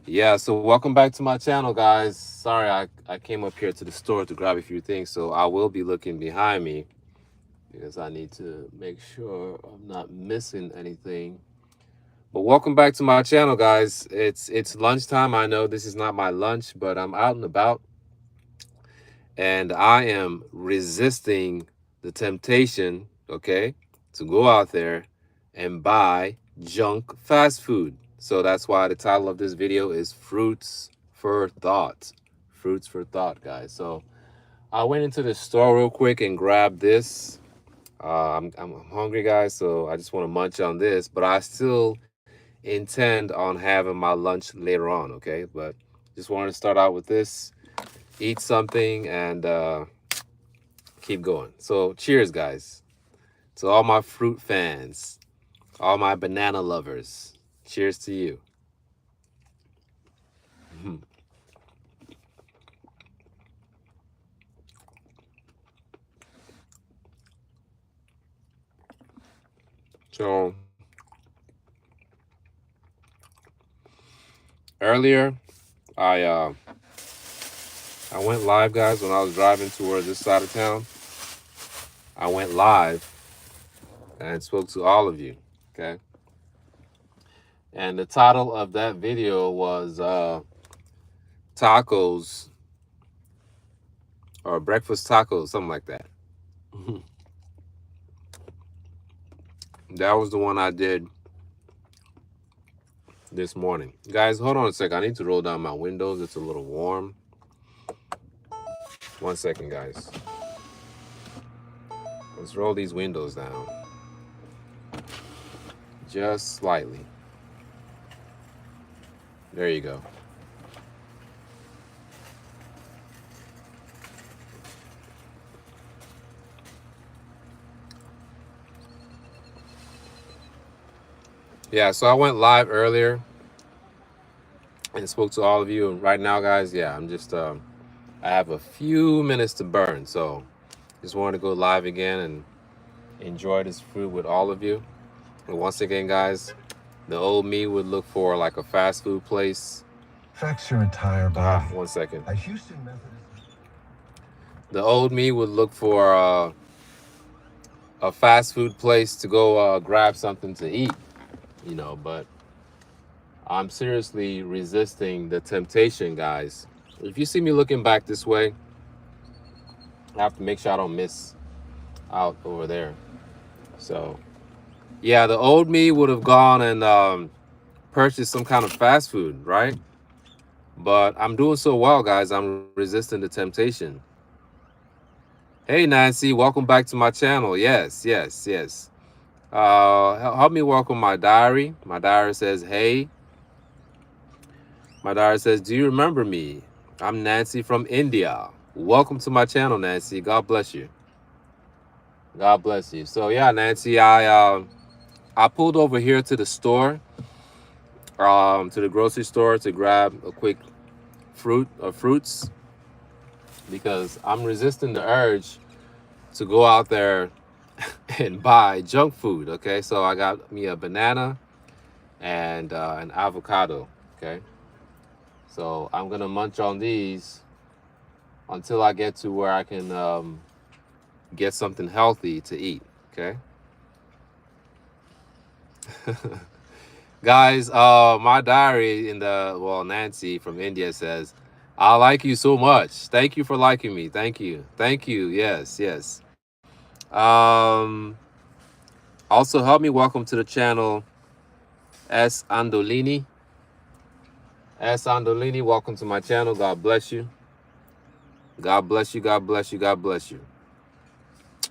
Yeah, so welcome back to my channel, guys. Sorry, I came up here to the store to grab a few things, so I will be looking behind me because I need to make sure I'm not missing anything. But welcome back to my channel, guys. It's lunchtime. I know this is not my lunch, but I'm out and about, and I am resisting the temptation, okay, to go out there and buy junk fast food. So that's why the title of this video is Fruits for Thought. Fruits for Thought, guys. So I went into the store real quick and grabbed this. I'm hungry, guys, so I just want to munch on this, but I still intend on having my lunch later on, okay? But just wanted to start out with this, eat something, and keep going. So cheers, guys, to all my fruit fans, all my banana lovers. Cheers to you. So earlier, I uh, I went live, guys, when I was driving towards this side of town. I went live and spoke to all of you. Okay, and the title of that video was tacos or breakfast tacos, something like that. That was the one I did this morning. Guys, hold on a second. I need to roll down my windows. It's a little warm. 1 second, guys. Let's roll these windows down just slightly. There you go. Yeah, so I went live earlier and spoke to all of you. And right now, guys, yeah, I'm just I have a few minutes to burn, so just wanted to go live again and enjoy this food with all of you. And once again, guys, the old me would look for like a fast food place. Affects your entire body. 1 second. A Houston Methodist. The old me would look for a fast food place to go grab something to eat, but I'm seriously resisting the temptation, guys. If you see me looking back this way, I have to make sure I don't miss out over there. So, yeah, the old me would have gone and purchased some kind of fast food, right? But I'm doing so well, guys. I'm resisting the temptation. Hey, Nancy, welcome back to my channel. Yes, yes, yes. Help me welcome my diary. My diary says, hey. My diary says, do you remember me? I'm Nancy from India. Welcome to my channel, Nancy. God bless you. God bless you. So yeah, Nancy, I pulled over here to the store, to the grocery store to grab a quick fruits because I'm resisting the urge to go out there and buy junk food. Okay, so I got me a banana and an avocado. Okay, so I'm gonna munch on these until I get to where I can get something healthy to eat. Okay. Guys, my diary Nancy from India says, I like you so much. Thank you for liking me. Thank you. Thank you. Yes, yes. Also help me welcome to the channel S. Andolini. S. Andolini, welcome to my channel. God bless you. God bless you. God bless you. God bless you.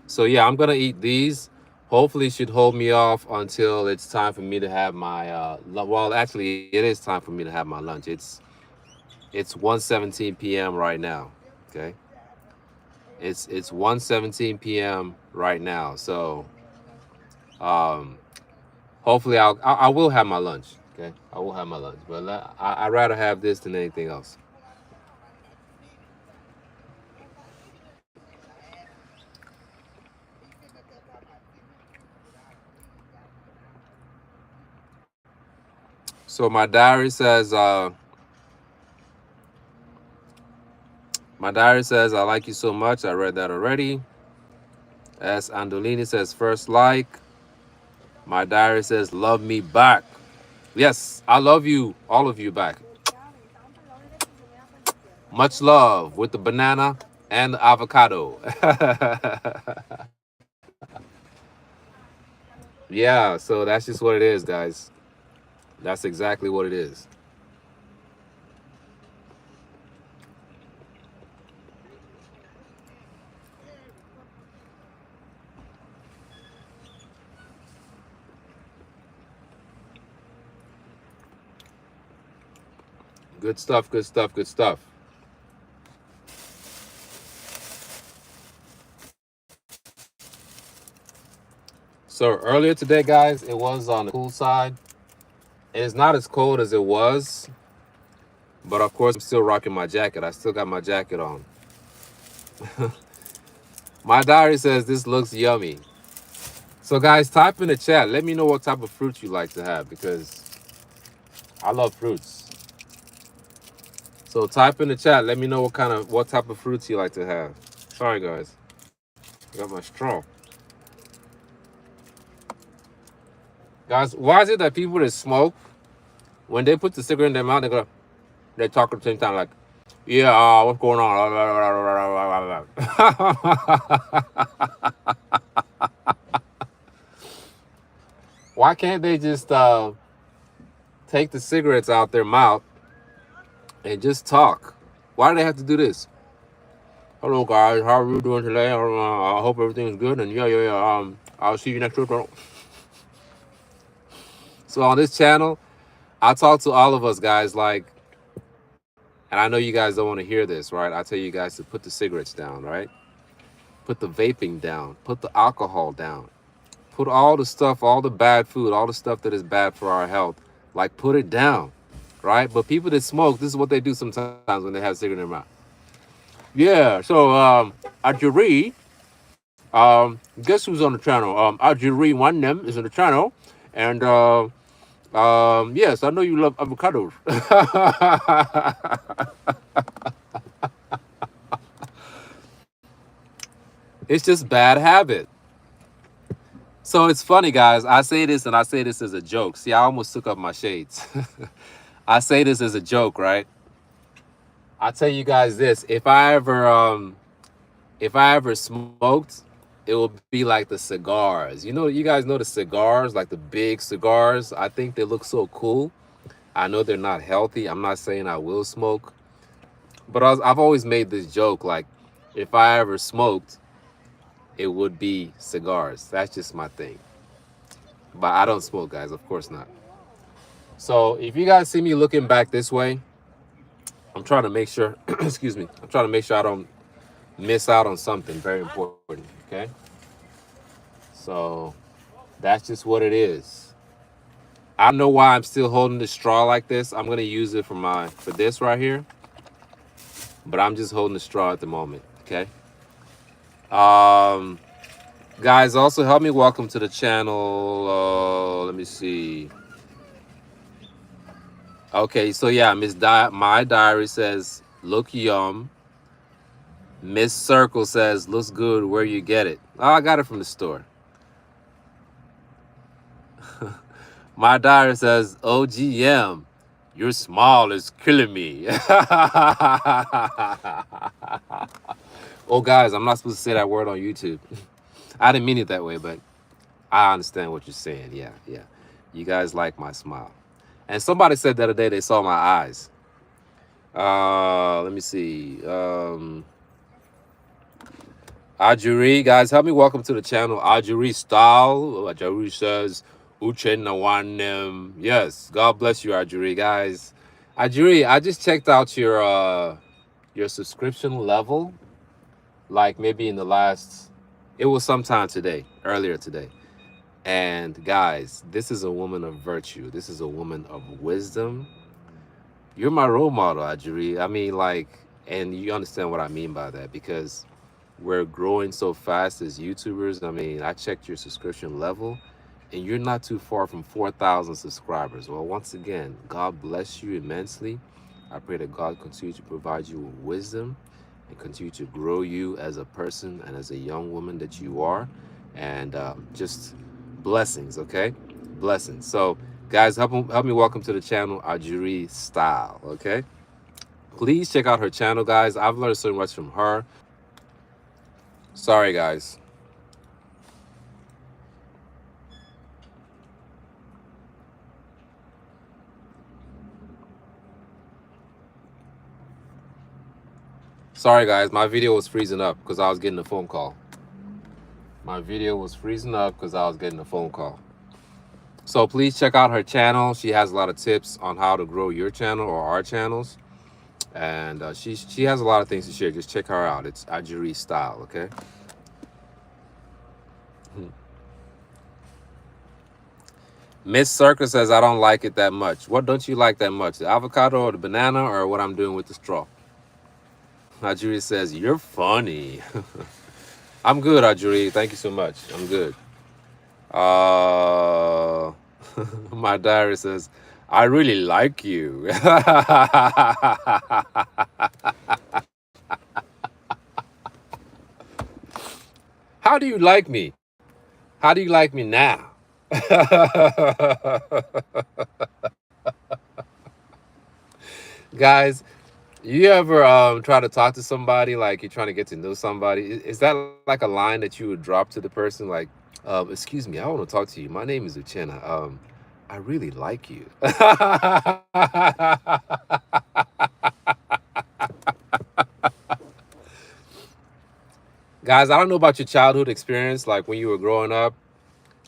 So yeah, I'm gonna eat these. Hopefully, it should hold me off until it's time for me to have my well, actually, it is time for me to have my lunch. It's 1:17 p.m. right now. Okay, it's 1:17 p.m. right now. So um, hopefully, I will have my lunch. Okay, I will have my lunch, but I'd rather have this than anything else. So my diary says My diary says, I like you so much. I read that already. S. Andolini says, first like. My diary says, love me back. Yes, I love you, all of you back. Much love with the banana and the avocado. Yeah, so that's just what it is, guys. That's exactly what it is. Good stuff, good stuff, good stuff. So earlier today, guys, it was on the cool side. It's not as cold as it was, but of course, I'm still rocking my jacket. I still got my jacket on. My diary says this looks yummy. So, guys, type in the chat. Let me know what type of fruit you like to have because I love fruits. So, type in the chat. Let me know what type of fruits you like to have. Sorry, guys. I got my straw. Guys, why is it that people that smoke, when they put the cigarette in their mouth, they talk at the same time like, yeah, what's going on? Why can't they just take the cigarettes out their mouth and just talk? Why do they have to do this? Hello, guys. How are you doing today? I hope everything's good. And yeah. I'll see you next week. So on this channel, I talk to all of us guys like, and I know you guys don't want to hear this, right? I tell you guys to put the cigarettes down, right? Put the vaping down. Put the alcohol down. Put all the stuff, all the bad food, all the stuff that is bad for our health, like put it down, right? But people that smoke, this is what they do sometimes when they have a cigarette in their mouth. Yeah, so Ajuri, guess who's on the channel? Ajuri one them is on the channel, and yes, I know you love avocados. It's just bad habit. So it's funny, guys. I say this and I say this as a joke. See, I almost took off my shades. I say this as a joke, right? I tell you guys this: if I ever smoked, it will be like the cigars. You guys know the cigars, like the big cigars. I think they look so cool. I know they're not healthy. I'm not saying I will smoke, but I've always made this joke: like, if I ever smoked, it would be cigars. That's just my thing. But I don't smoke, guys. Of course not. So if you guys see me looking back this way, I'm trying to make sure. Excuse me. I'm trying to make sure I don't miss out on something very important. Okay. So that's just what it is. I don't know why I'm still holding the straw like this. I'm gonna use it for this right here, but I'm just holding the straw at the moment. Okay. Um, guys, also help me welcome to the channel. Let me see. Okay, so yeah, my diary says look yum. Miss Circle says looks good. Where you get it? Oh, I got it from the store. My diary says OGM. Your smile is killing me. Oh, guys, I'm not supposed to say that word on YouTube. I didn't mean it that way, but I understand what you're saying. Yeah. You guys like my smile. And somebody said the other day they saw my eyes. Let me see. Ajuri, guys, help me welcome to the channel. Ajuri Style. Ajuri says, Uchenna one. Yes, God bless you, Ajuri, guys. Ajuri, I just checked out your subscription level. Like maybe in the last, it was sometime today, earlier today. And guys, this is a woman of virtue. This is a woman of wisdom. You're my role model, Ajuri. I mean, like, and you understand what I mean by that because we're growing so fast as YouTubers. I mean, I checked your subscription level and you're not too far from 4,000 subscribers. Well, once again, God bless you immensely. I pray that God continue to provide you with wisdom and continue to grow you as a person and as a young woman that you are. And just blessings, okay? Blessings. So, guys, help me welcome to the channel, Ajuri Style, okay? Please check out her channel, guys. I've learned so much from her. Sorry, guys. Sorry, guys. My video was freezing up because I was getting a phone call. My video was freezing up because I was getting a phone call. So please check out her channel. She has a lot of tips on how to grow your channel or our channels. And she has a lot of things to share. Just check her out. It's Ajuri Style, okay? Miss Circus says, I don't like it that much. What don't you like that much? The avocado or the banana or what I'm doing with the straw? Ajuri says, you're funny. I'm good, Ajuri. Thank you so much. I'm good. My diary says, I really like you. How do you like me? How do you like me now? Guys, you ever try to talk to somebody like you're trying to get to know somebody? Is that like a line that you would drop to the person like, excuse me, I want to talk to you. My name is Uchenna. I really like you. Guys, I don't know about your childhood experience, like when you were growing up,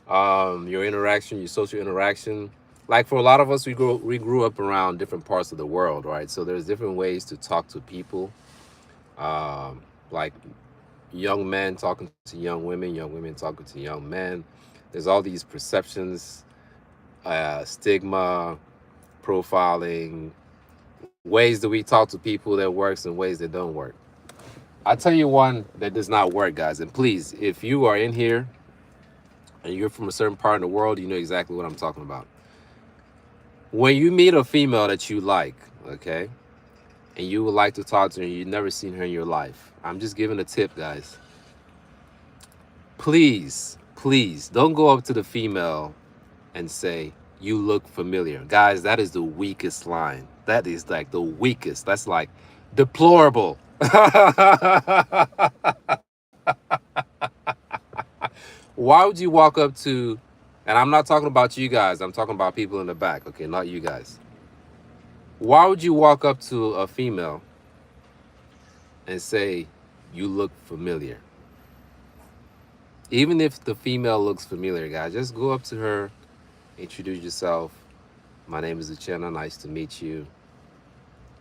your interaction, your social interaction. Like for a lot of us, we grew up around different parts of the world, right? So there's different ways to talk to people. Like young men talking to young women talking to young men. There's all these perceptions, stigma, profiling, ways that we talk to people that works and ways that don't work. I'll tell you one that does not work, guys. And please, if you are in here and you're from a certain part of the world, you know exactly what I'm talking about. When you meet a female that you like, okay, and you would like to talk to her, and you've never seen her in your life, I'm just giving a tip, guys. Please, please don't go up to the female and say, you look familiar. Guys, that is the weakest line. That is like the weakest. That's like deplorable. Why would you walk up to, and I'm not talking about you guys, I'm talking about people in the back, okay, not you guys. Why would you walk up to a female and say, you look familiar? Even if the female looks familiar, guys, just go up to her, introduce yourself. My name is Uchenna, nice to meet you.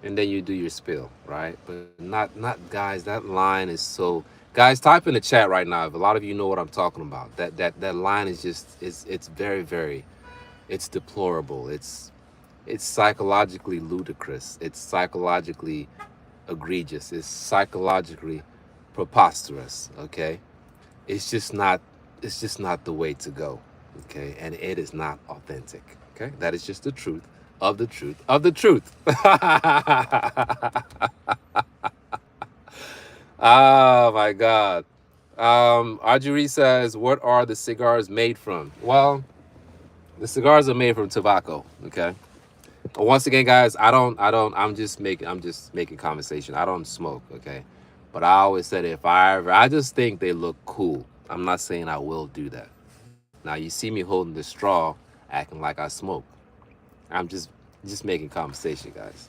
And then you do your spill, right? But not guys, that line is so, guys, type in the chat right now if a lot of you know what I'm talking about. That line is just, it's very, very, it's deplorable. It's psychologically ludicrous. It's psychologically egregious. It's psychologically preposterous, okay? It's just not the way to go, okay? And it is not authentic, okay? That is just the truth of the truth of the truth. Oh my God. Arjuri says, what are the cigars made from? Well, the cigars are made from tobacco, okay? Once again, guys, I'm just making conversation. I don't smoke, okay? But I always said if I just think they look cool. I'm not saying I will do that. Now you see me holding the straw, acting like I smoke. I'm just making conversation, guys.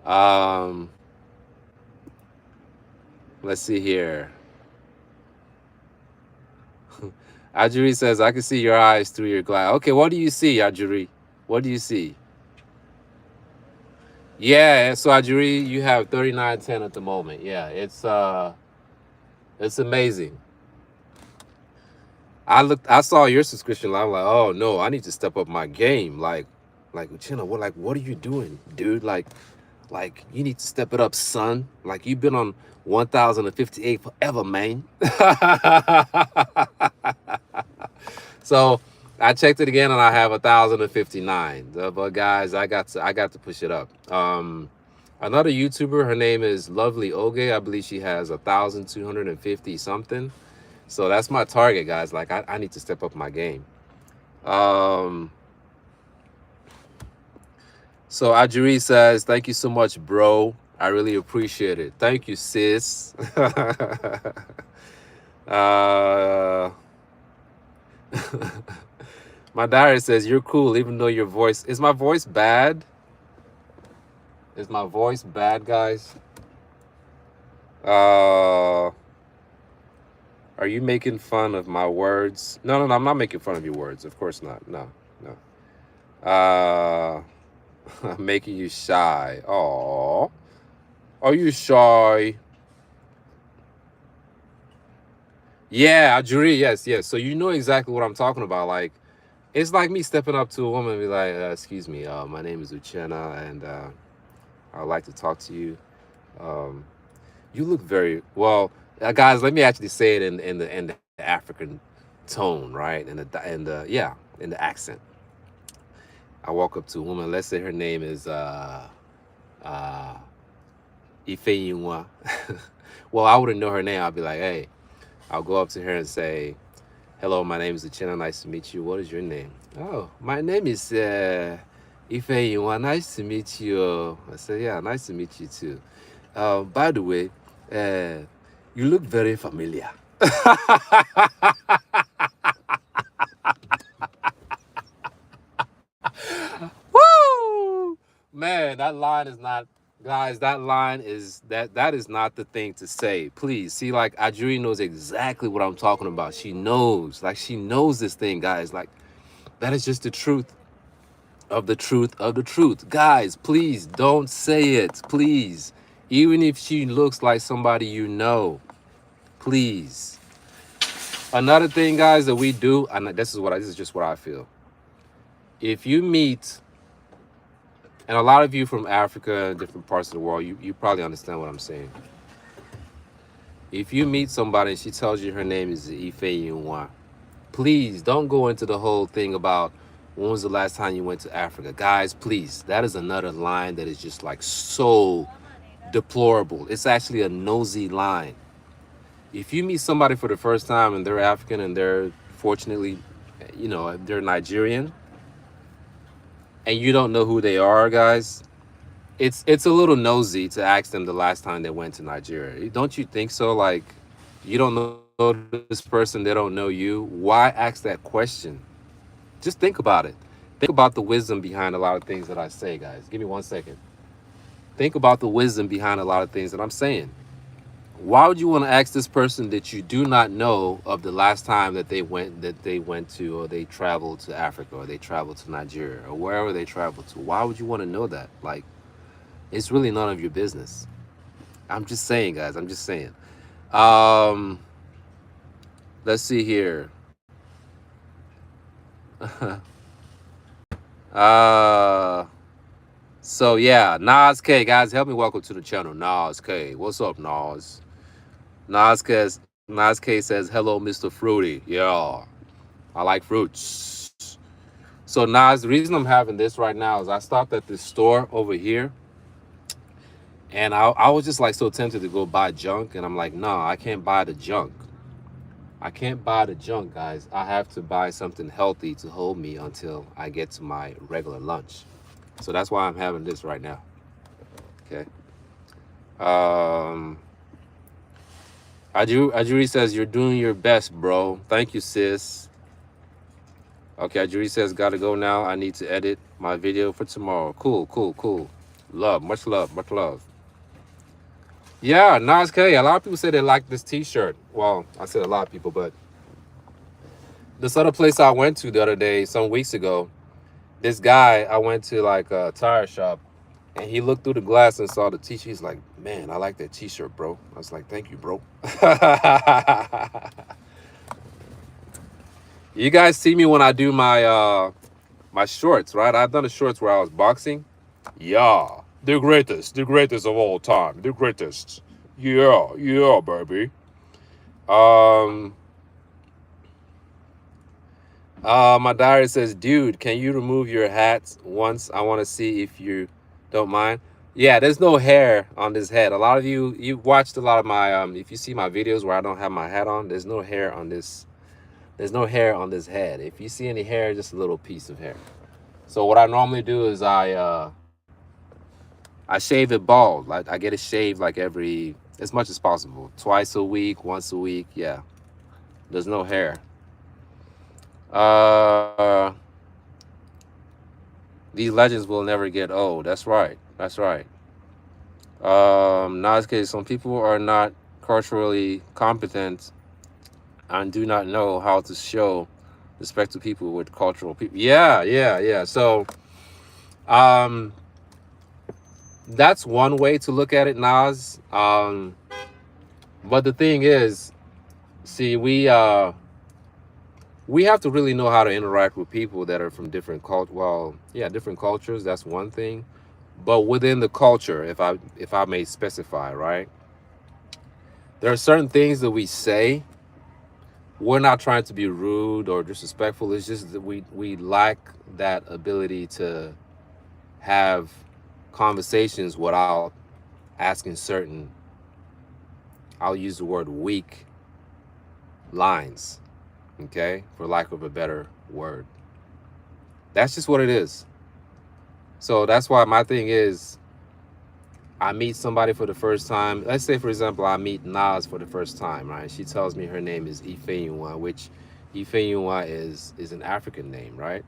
Um, let's see here. Ajuri says, I can see your eyes through your glass. Okay, what do you see, Ajuri? What do you see? Yeah, so Ajuri, you have 3910 at the moment. Yeah, it's amazing. I saw your subscription line. I'm like, oh no, I need to step up my game. Like Uchenna, what are you doing, dude? Like you need to step it up, son. Like you've been on 1058 forever, man. So I checked it again and I have 1059. But guys, I got to push it up. Another YouTuber, her name is Lovely Oge. I believe she has 1,250 something. So that's my target, guys. Like I need to step up my game. Um, so Ajuri says, thank you so much, bro. I really appreciate it. Thank you, sis. uh, my diary says, you're cool, even though your voice is my voice bad? Is my voice bad, guys? Uh, are you making fun of my words? No, no, no. I'm not making fun of your words. Of course not. No, no. I'm making you shy. Oh, are you shy? Yeah, Ajuri. Yes, yes. So you know exactly what I'm talking about. Like, it's like me stepping up to a woman and be like, "Excuse me, my name is Uchenna, and I'd like to talk to you. Um, you look very well, guys. Let me actually say it in the African tone, right? In the accent. I walk up to a woman. Let's say her name is uh, Ifeyinwa. Well, I wouldn't know her name. I'll be like, hey, I'll go up to her and say, hello, my name is Uchenna. Nice to meet you. What is your name? Oh, my name is Ifeyinwa. Nice to meet you. I said, yeah, nice to meet you too. By the way, uh, you look very familiar. Woo! Man, that line is not, guys. That line is that is not the thing to say. Please see, like Ajuri knows exactly what I'm talking about. She knows, like she knows this thing, guys. Like that is just the truth of the truth of the truth, guys. Please don't say it, please. Even if she looks like somebody you know, please. Another thing, guys, that we do, and this is just what I feel. If you meet, and a lot of you from Africa and different parts of the world, you probably understand what I'm saying. If you meet somebody and she tells you her name is Ife Yunwa, please don't go into the whole thing about when was the last time you went to Africa. Guys, please, that is another line that is just like so deplorable. It's actually a nosy line. If you meet somebody for the first time and they're African and they're fortunately, they're Nigerian and you don't know who they are, guys, it's a little nosy to ask them the last time they went to Nigeria. Don't you think so? Like, you don't know this person, they don't know you. Why ask that question? Just think about it. Think about the wisdom behind a lot of things that I say, guys. Give me 1 second. Think about the wisdom behind a lot of things that I'm saying. Why would you want to ask this person that you do not know of the last time that they went to, or they traveled to Africa, or they traveled to Nigeria, or wherever they traveled to? Why would you want to know that? Like, it's really none of your business. I'm just saying, guys. I'm just saying. Um, let's see here. uh, so yeah, Nas K, guys, help me welcome to the channel. Nas K, what's up, Nas? Nas K says, "Hello, Mr. Fruity. Yeah, I like fruits." So Nas, the reason I'm having this right now is I stopped at this store over here, and I was just like so tempted to go buy junk, and I'm like, no, I can't buy the junk. I can't buy the junk, guys. I have to buy something healthy to hold me until I get to my regular lunch. So that's why I'm having this right now. Okay. Um, Ajuri says you're doing your best, bro. Thank you, sis. Okay, Ajuri says gotta go now. I need to edit my video for tomorrow. Cool, cool, cool. Love, much love, much love. Yeah, Nas K. A lot of people say they like this T-shirt. Well, I said a lot of people, but this other place I went to the other day, some weeks ago, this guy, I went to like a tire shop, and he looked through the glass and saw the T-shirt. He's like, man, I like that T-shirt, bro. I was like, thank you, bro. You guys see me when I do my shorts, right? I've done the shorts where I was boxing. Yeah, the greatest of all time, the greatest. Yeah, yeah, baby. Um, my diary says, dude, can you remove your hats once? I want to see if you don't mind. Yeah, there's no hair on this head. A lot of you watched a lot of my if you see my videos where I don't have my hat on, there's no hair on this. There's no hair on this head. If you see any hair, just a little piece of hair. So what I normally do is I shave it bald. Like I get it shaved like every as much as possible. Twice a week, once a week. Yeah. There's no hair. Uh these legends will never get old. That's right. That's right. Now, case some people are not culturally competent and do not know how to show respect to people with cultural people. Yeah, yeah, yeah. So, um, that's one way to look at it, Nas. But the thing is, see, we have to really know how to interact with people that are from different cult. Well, yeah, different cultures. That's one thing. But within the culture, if I may specify, right? There are certain things that we say. We're not trying to be rude or disrespectful. It's just that we lack that ability to have conversations without asking certain, I'll use the word weak lines, okay, for lack of a better word. That's just what it is. So that's why my thing is, I meet somebody for the first time. Let's say, for example, I meet Nas for the first time, right? She tells me her name is Ifeyinwa, which Ifeyinwa is an African name, right?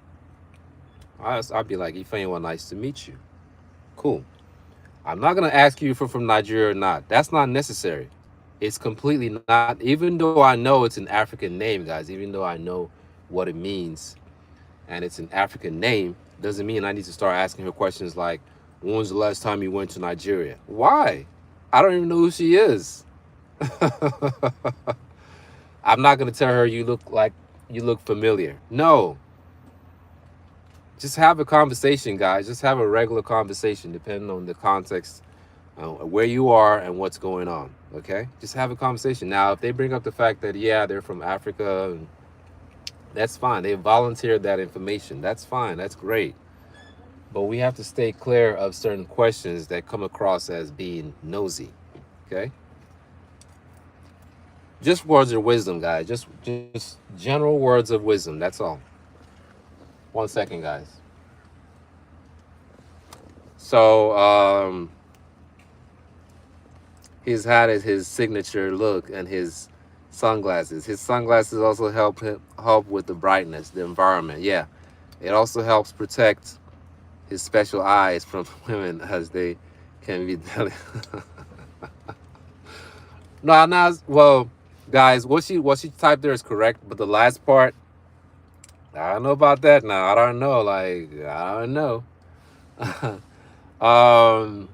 I'll be like, Ifeyinwa, nice to meet you. Cool. I'm not gonna ask you if you're from Nigeria or not. That's not necessary. It's completely not. Even though I know it's an African name, guys. Even though I know what it means, and it's an African name, doesn't mean I need to start asking her questions like, when was the last time you went to Nigeria? Why? I don't even know who she is. I'm not gonna tell her you look familiar. No, just have a conversation, guys. Just have a regular conversation, depending on the context, where you are, and what's going on. Okay, just have a conversation. Now, if they bring up the fact that yeah, they're from Africa, that's fine. They volunteered that information. That's fine. That's great. But we have to stay clear of certain questions that come across as being nosy. Okay, just words of wisdom, guys. Just general words of wisdom. That's all. 1 second, guys. So his hat is his signature look and his sunglasses. His sunglasses also help with the brightness, the environment. Yeah, it also helps protect his special eyes from women as they can be delicate. No, no. Well, guys, what she typed there is correct, but the last part, I don't know about that now. I don't know. Like I don't know. um,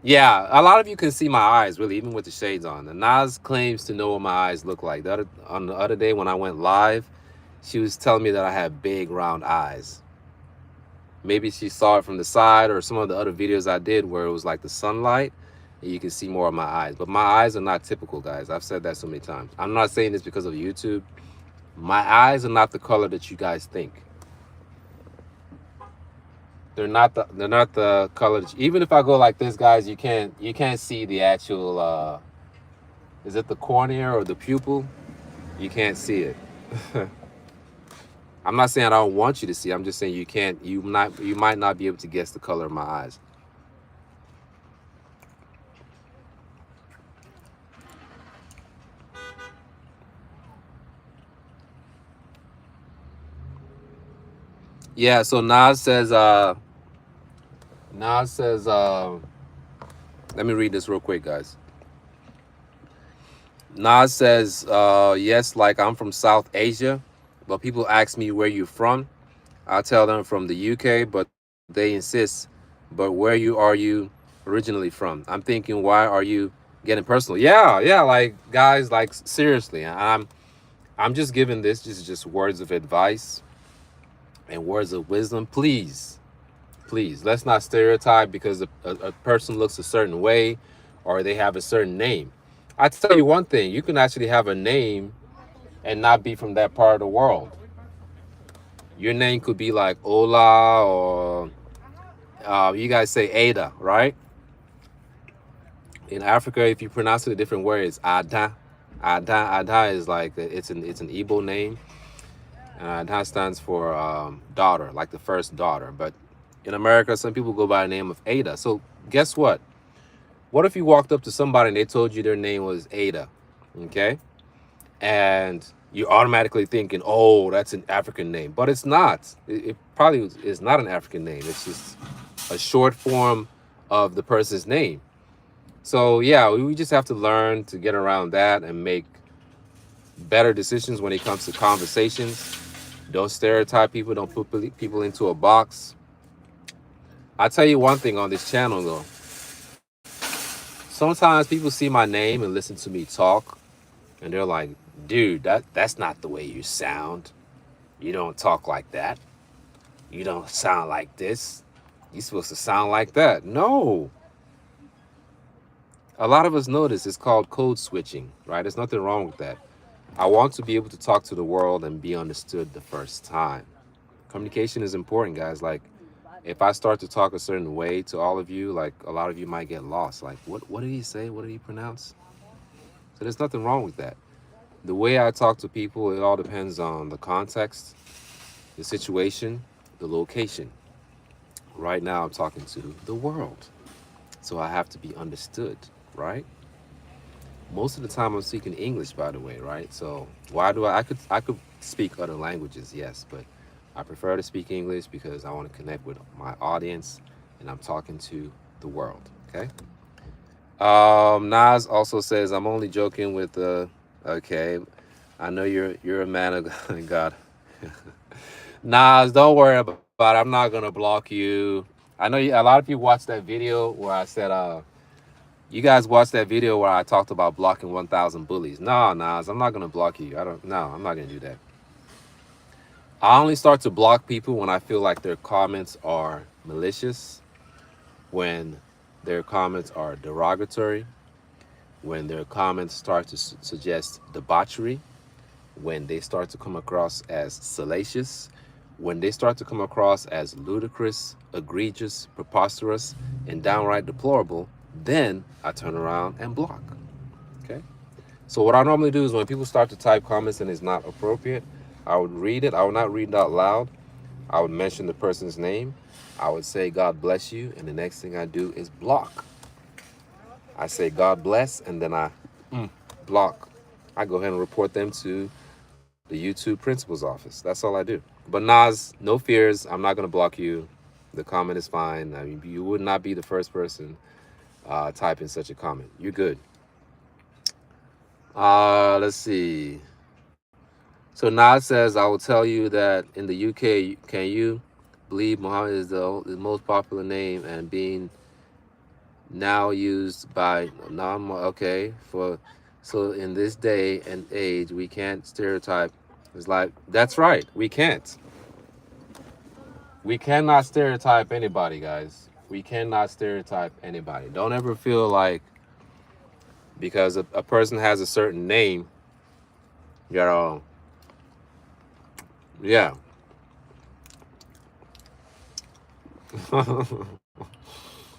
yeah, a lot of you can see my eyes really, even with the shades on. And Nas claims to know what my eyes look like. On the other day when I went live, she was telling me that I had big round eyes. Maybe she saw it from the side or some of the other videos I did where it was like the sunlight and you can see more of my eyes. But my eyes are not typical, guys. I've said that so many times. I'm not saying this because of YouTube. My eyes are not the color that you guys think. They're not the color even if I go like this, guys, you can't see the actual is it the cornea or the pupil? You can't see it. I'm not saying I don't want you to see. I'm just saying you might not be able to guess the color of my eyes. Yeah, so Nas says let me read this real quick, guys. Nas says, yes, like I'm from South Asia, but people ask me where you from. I tell them from the UK, but they insist, but where are you originally from? I'm thinking, why are you getting personal? Yeah, yeah, like guys, like seriously, I'm just giving this just words of advice and words of wisdom. Please, let's not stereotype because a person looks a certain way or they have a certain name. I tell you one thing, you can actually have a name and not be from that part of the world. Your name could be like Ola or You guys say Ada, right? In Africa, if you pronounce it a different way, it's Ada. Ada is like it's an Igbo name, and Ada stands for daughter, like the first daughter. But in America, some people go by the name of Ada. So guess what? What if you walked up to somebody and they told you their name was Ada, okay? And you're automatically thinking, oh, that's an African name, but it's not. It probably is not an African name. It's just a short form of the person's name. So yeah, we just have to learn to get around that and make better decisions when it comes to conversations. Don't stereotype people. Don't put people into a box. I tell you one thing on this channel though. Sometimes people see my name and listen to me talk, and they're like, "Dude, that's not the way you sound. You don't talk like that. You don't sound like this. You're supposed to sound like that." No. A lot of us know this. It's called code switching, right? There's nothing wrong with that. I want to be able to talk to the world and be understood the first time. Communication is important, guys. Like, if I start to talk a certain way to all of you, like a lot of you might get lost. Like, what did he say? What did he pronounce? So there's nothing wrong with that. The way I talk to people, it all depends on the context, the situation, the location. Right now, I'm talking to the world, so I have to be understood, right? Most of the time, I'm speaking English, by the way, right? So why do I could speak other languages, yes, but I prefer to speak English because I want to connect with my audience, and I'm talking to the world. Okay. Nas also says I'm only joking with the. Okay, I know you're a man of God. Nas, don't worry about it. I'm not gonna block you. I know a lot of you watched that video where I said, you guys watched that video where I talked about blocking 1,000 bullies. No, Nas, I'm not gonna block you. I don't. No, I'm not gonna do that. I only start to block people when I feel like their comments are malicious, when their comments are derogatory, when their comments start to suggest debauchery, when they start to come across as salacious, when they start to come across as ludicrous, egregious, preposterous, and downright deplorable, then I turn around and block. Okay? So what I normally do is when people start to type comments and it's not appropriate, I would read it. I would not read it out loud. I would mention the person's name. I would say, God bless you. And the next thing I do is block. I say, God bless. And then I block. I go ahead and report them to the YouTube principal's office. That's all I do. But Nas, no fears. I'm not going to block you. The comment is fine. I mean, you would not be the first person typing such a comment. You're good. Let's see. So Nas says, I will tell you that in the UK, can you believe Muhammad is the most popular name and being now used by non okay for so in this day and age we can't stereotype. It's like that's right, we cannot stereotype anybody, guys. We cannot stereotype anybody. Don't ever feel like because a person has a certain name, you know, yeah.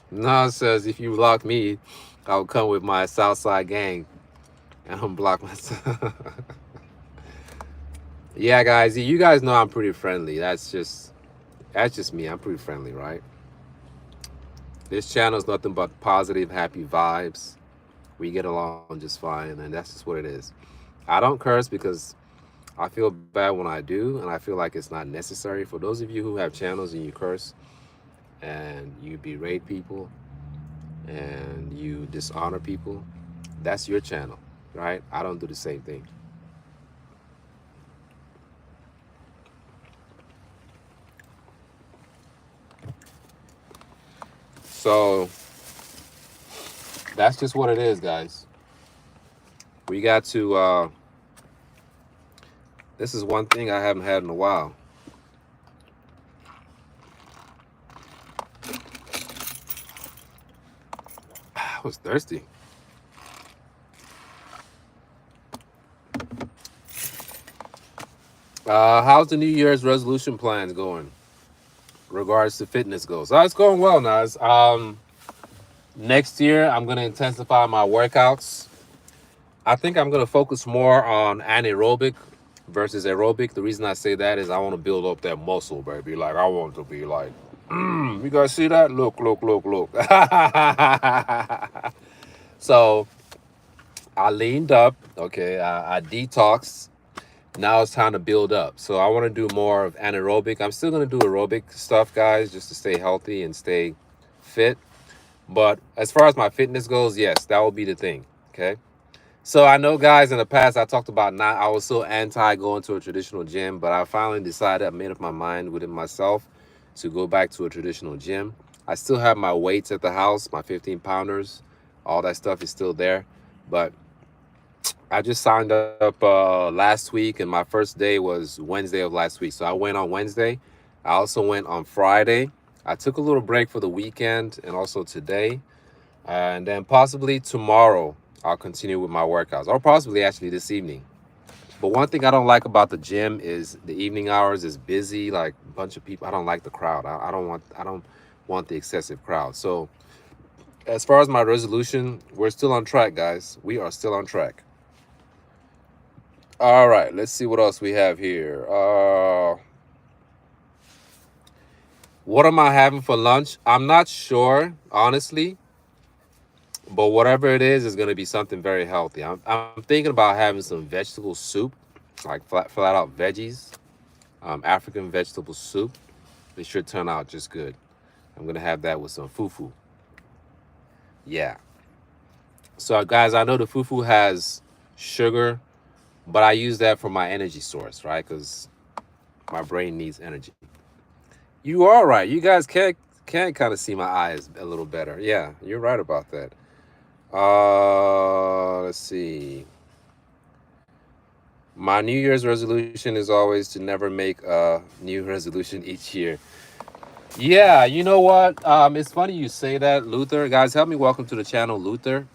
No, says if you block me, I'll come with my Southside gang and unblock myself. Yeah, guys, you guys know I'm pretty friendly. That's just me. I'm pretty friendly, right? This channel is nothing but positive, happy vibes. We get along just fine, and that's just what it is. I don't curse because I feel bad when I do, and I feel like it's not necessary. For those of you who have channels and you curse and you berate people and you dishonor people, that's your channel, right? I don't do the same thing. So that's just what it is, guys. We got to. This is one thing I haven't had in a while. I was thirsty. How's the New Year's resolution plans going? regards to fitness goals. So it's going well, Nas. Next year I'm gonna intensify my workouts. I think I'm gonna focus more on anaerobic versus aerobic. The reason I say that is I want to build up that muscle, baby. Like I want to be like, you guys see that? Look, look, look, look. So I leaned up. Okay, I detoxed. Now it's time to build up. So I want to do more of anaerobic. I'm still gonna do aerobic stuff, guys, just to stay healthy and stay fit. But as far as my fitness goes, yes, that will be the thing. Okay. So I know, guys, in the past I talked about not. I was so anti going to a traditional gym, but I finally decided. I made up my mind within myself to go back to a traditional gym. I still have my weights at the house, my 15 pounders. All that stuff is still there, but I just signed up last week, and my first day was Wednesday of last week. So I went on Wednesday. I also went on Friday. I took a little break for the weekend and also today. And then possibly tomorrow, I'll continue with my workouts, or possibly actually this evening. But one thing I don't like about the gym is the evening hours is busy, like a bunch of people. I don't like the crowd. I don't want the excessive crowd. So as far as my resolution, we're still on track, guys. We are still on track. All right, let's see what else we have here. What am I having for lunch? I'm not sure, honestly. But whatever it is going to be something very healthy. I'm thinking about having some vegetable soup, like flat out veggies, African vegetable soup. It should turn out just good. I'm going to have that with some fufu. Yeah. So, guys, I know the fufu has sugar, but I use that for my energy source, right? Because my brain needs energy. You are right. You guys can kind of see my eyes a little better. Yeah, you're right about that. Let's see. My New Year's resolution is always to never make a new resolution each year. Yeah, you know what? It's funny you say that, Luther. Guys, help me welcome to the channel, Luther.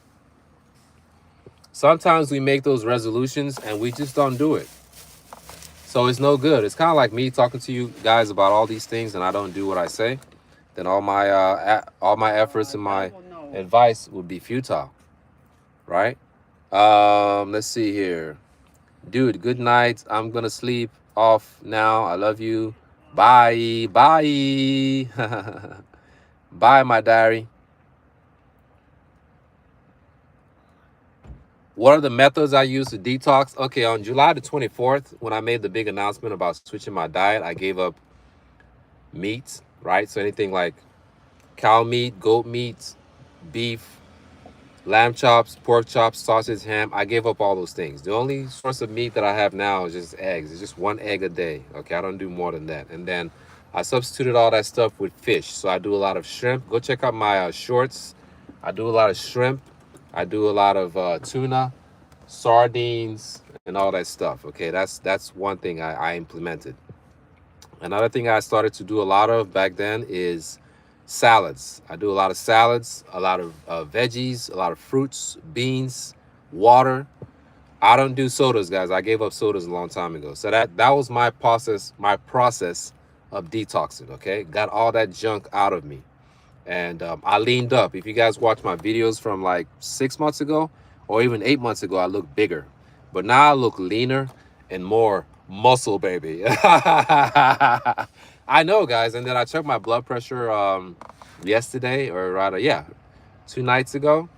Sometimes we make those resolutions and we just don't do it. So it's no good. It's kind of like me talking to you guys about all these things and I don't do what I say. Then all my efforts and my advice would be futile, right? Let's see here. Dude, good night. I'm gonna sleep off now. I love you. Bye. Bye. Bye, my diary. What are the methods I use to detox? Okay, on July the 24th, when I made the big announcement about switching my diet, I gave up meat, right? So anything like cow meat, goat meat, beef, lamb chops, pork chops, sausage, ham. I gave up all those things. The only source of meat that I have now is just eggs. It's just one egg a day. Okay, I don't do more than that. And then I substituted all that stuff with fish. So I do a lot of shrimp. Go check out my shorts. I do a lot of shrimp. I do a lot of tuna, sardines, and all that stuff. Okay, that's one thing I implemented. Another thing I started to do a lot of back then is salads. I do a lot of salads, a lot of veggies, a lot of fruits, beans, water. I don't do sodas, guys. I gave up sodas a long time ago. So that was my process of detoxing. Okay, got all that junk out of me, and I leaned up. If you guys watch my videos from like 6 months ago or even 8 months ago, I look bigger, but now I look leaner and more muscle, baby. I know, guys. And then I checked my blood pressure yesterday, or rather, yeah, 2 nights ago.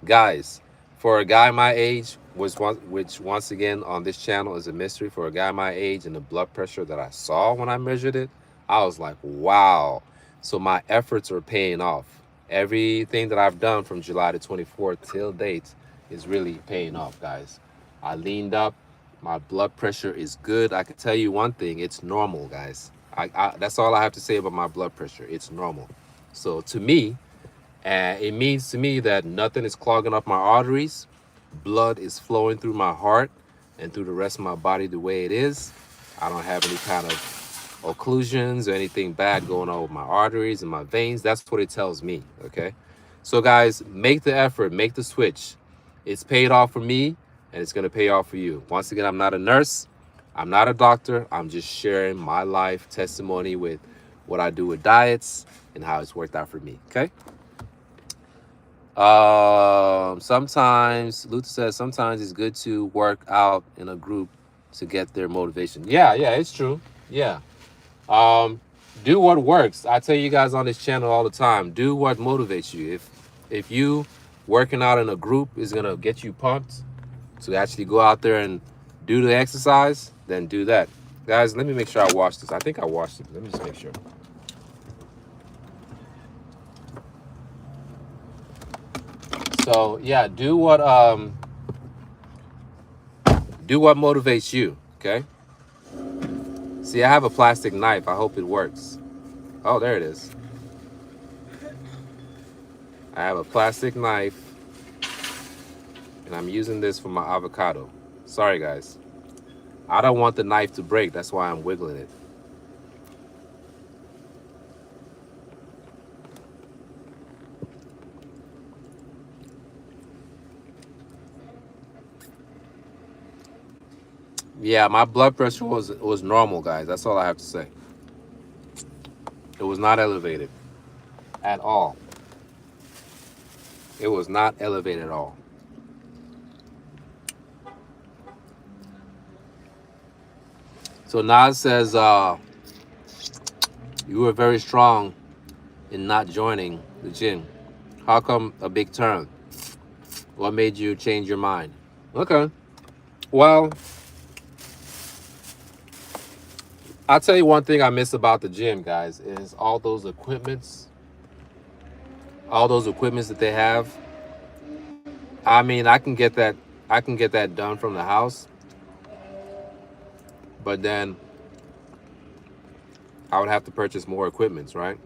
Guys, for a guy my age, which once again on this channel is a mystery, for a guy my age and the blood pressure that I saw when I measured it, I was like, wow. So my efforts are paying off. Everything that I've done from July the 24th till date is really paying off, guys. I leaned up. My blood pressure is good. I can tell you one thing, it's normal, guys. That's all I have to say about my blood pressure. It's normal. So to me, it means to me that nothing is clogging up my arteries. Blood is flowing through my heart and through the rest of my body the way it is. I don't have any kind of occlusions or anything bad going on with my arteries and my veins. That's what it tells me, okay? So guys, make the effort, make the switch. It's paid off for me and it's going to pay off for you. Once again, I'm not a nurse. I'm not a doctor. I'm just sharing my life testimony with what I do with diets, and how it's worked out for me. Okay. Sometimes Luther says sometimes it's good to work out in a group to get their motivation. Yeah, yeah, it's true. Yeah. Um, do what works. I tell you guys on this channel all the time. Do what motivates you. If you working out in a group is gonna get you pumped to actually go out there and do the exercise, then do that. Guys, let me make sure I washed this. I think I washed it. Let me just make sure. So yeah, do what motivates you. Okay. See, I have a plastic knife. I hope it works. Oh, there it is. I have a plastic knife, and I'm using this for my avocado. Sorry, guys. I don't want the knife to break. That's why I'm wiggling it. Yeah, my blood pressure was normal, guys. That's all I have to say. It was not elevated at all. It was not elevated at all. So Nas says, you were very strong in not joining the gym. How come a big turn? What made you change your mind? Okay. Well, I'll tell you one thing I miss about the gym, guys, is all those equipments that they have. I mean, I can get that done from the house, but then I would have to purchase more equipments, right?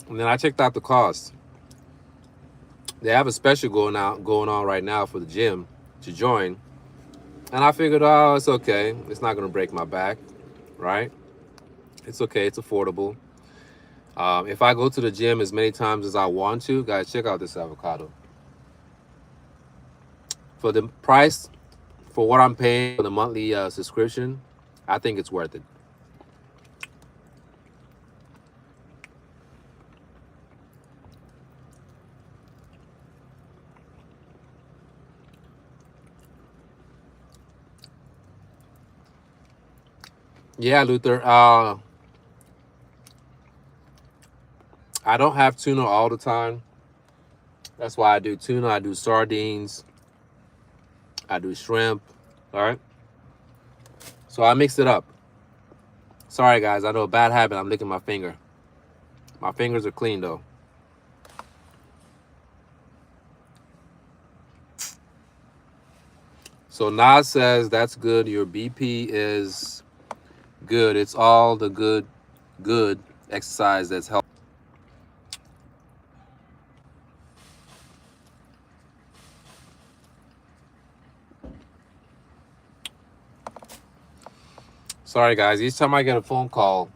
And then I checked out the cost. They have a special going on right now for the gym to join. And I figured, oh, it's okay. It's not going to break my back, right? It's okay. It's affordable. If I go to the gym as many times as I want to, guys, check out this avocado. For the price, for what I'm paying for the monthly subscription, I think it's worth it. Yeah, Luther. I don't have tuna all the time. That's why I do tuna. I do sardines. I do shrimp. All right. So I mix it up. Sorry, guys. I know a bad habit. I'm licking my finger. My fingers are clean, though. So Nas says that's good. Your BP is good. It's all the good exercise that's helped. Sorry, guys. Each time I get a phone call,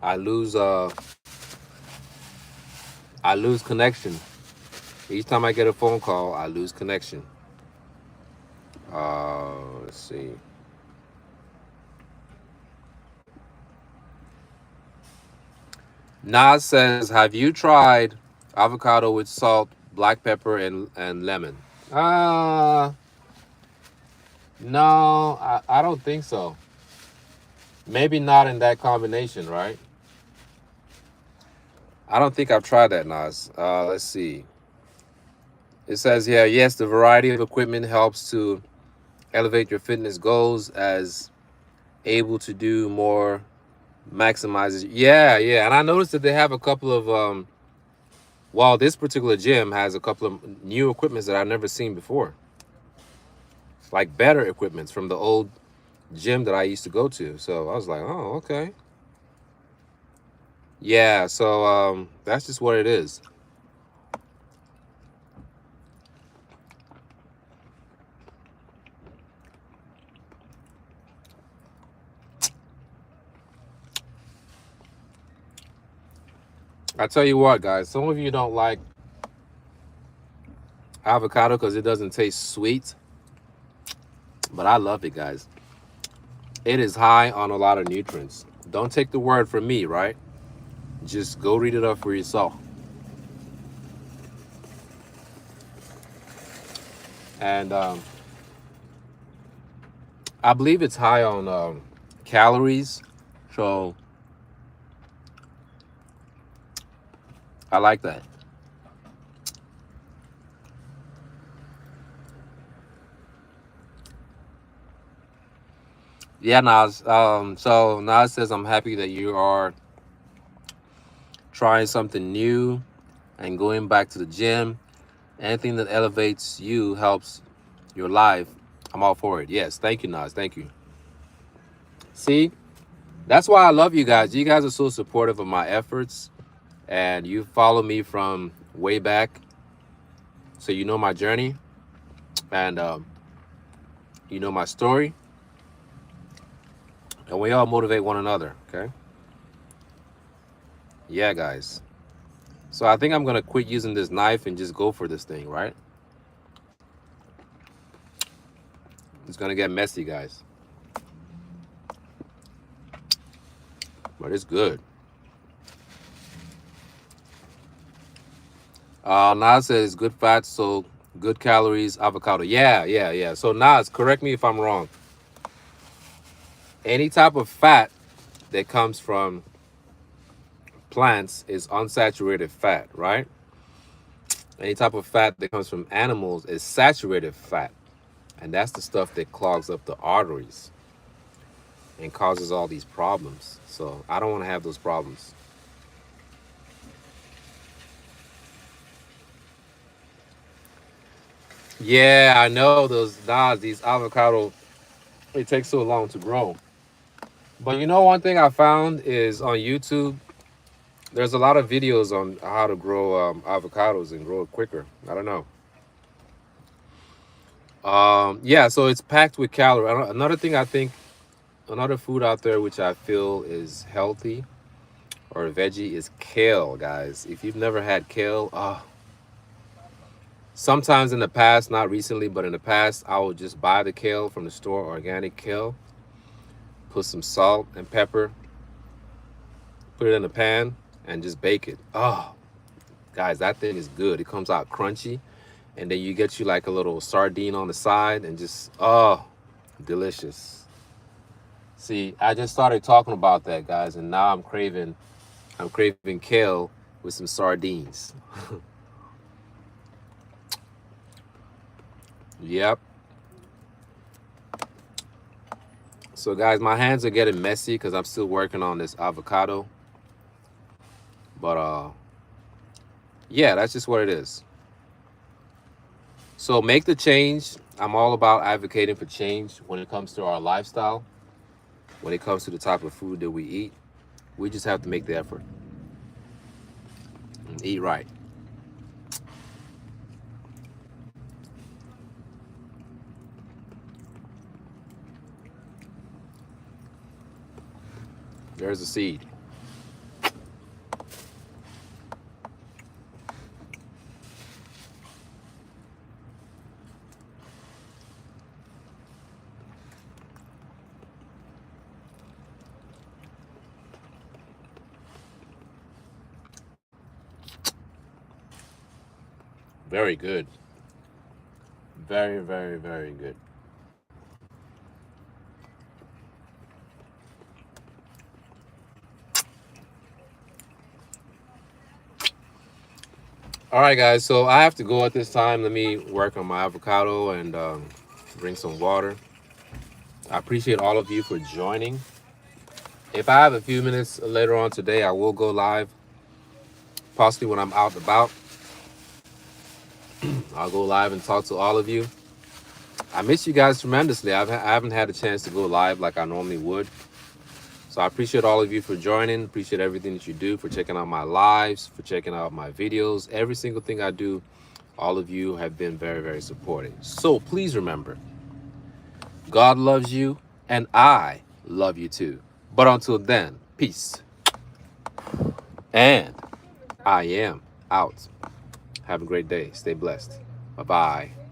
I lose connection. Each time I get a phone call, I lose connection. Let's see. Nas says, have you tried avocado with salt, black pepper, and lemon? No, I don't think so. Maybe not in that combination, right? I don't think I've tried that, Nas. Let's see. It says here, yes, the variety of equipment helps to elevate your fitness goals as able to do more maximizes. Yeah, yeah. And I noticed that they have a couple of well, this particular gym has a couple of new equipments that I've never seen before. Like better equipments from the old gym that I used to go to. So I was like, oh, okay. Yeah, so that's just what it is. I tell you what, guys, some of you don't like avocado because it doesn't taste sweet, but I love it, guys. it is high on a lot of nutrients. Don't take the word from me, right? Just go read it up for yourself. And I believe it's high on calories. So I like that. Yeah, Nas. So Nas says, I'm happy that you are trying something new and going back to the gym. Anything that elevates you helps your life. I'm all for it. Yes. Thank you, Nas. Thank you. See, that's why I love you guys. You guys are so supportive of my efforts and you follow me from way back. So you know my journey and you know my story. And we all motivate one another. Okay. Yeah, guys. So I think I'm going to quit using this knife and just go for this thing, right? It's going to get messy, guys. But it's good. Nas says good fats, so good calories, avocado. Yeah. So Nas, correct me if I'm wrong. Any type of fat that comes from plants is unsaturated fat, right? Any type of fat that comes from animals is saturated fat. And that's the stuff that clogs up the arteries and causes all these problems. So I don't want to have those problems. Yeah, I know those Nas, these avocado, it takes so long to grow. But you know, one thing I found is on YouTube, there's a lot of videos on how to grow avocados and grow it quicker. I don't know. Yeah, so it's packed with calories. Another thing I think, another food out there which I feel is healthy or veggie is kale, guys. If you've never had kale, sometimes in the past, not recently, but in the past, I would just buy the kale from the store, organic kale, put some salt and pepper, put it in a pan, and just bake it. Oh, guys, that thing is good. It comes out crunchy, and then you get you like a little sardine on the side, and just delicious. See, I just started talking about that, guys, and now I'm craving kale with some sardines. Yep. So, guys, my hands are getting messy because I'm still working on this avocado. But yeah, that's just what it is. So make the change. I'm all about advocating for change when it comes to our lifestyle, when it comes to the type of food that we eat. We just have to make the effort and eat right. There's a seed. Very good. Very, very, very good. All right, guys. So I have to go at this time. Let me work on my avocado and drink some water. I appreciate all of you for joining. If I have a few minutes later on today, I will go live. Possibly when I'm out and about, I'll go live and talk to all of you. I miss you guys tremendously. I haven't had a chance to go live like I normally would. So I appreciate all of you for joining. Appreciate everything that you do, for checking out my lives, for checking out my videos. Every single thing I do, all of you have been very, very supportive. So please remember, God loves you and I love you too. But until then, peace. And I am out. Have a great day. Stay blessed. Bye bye.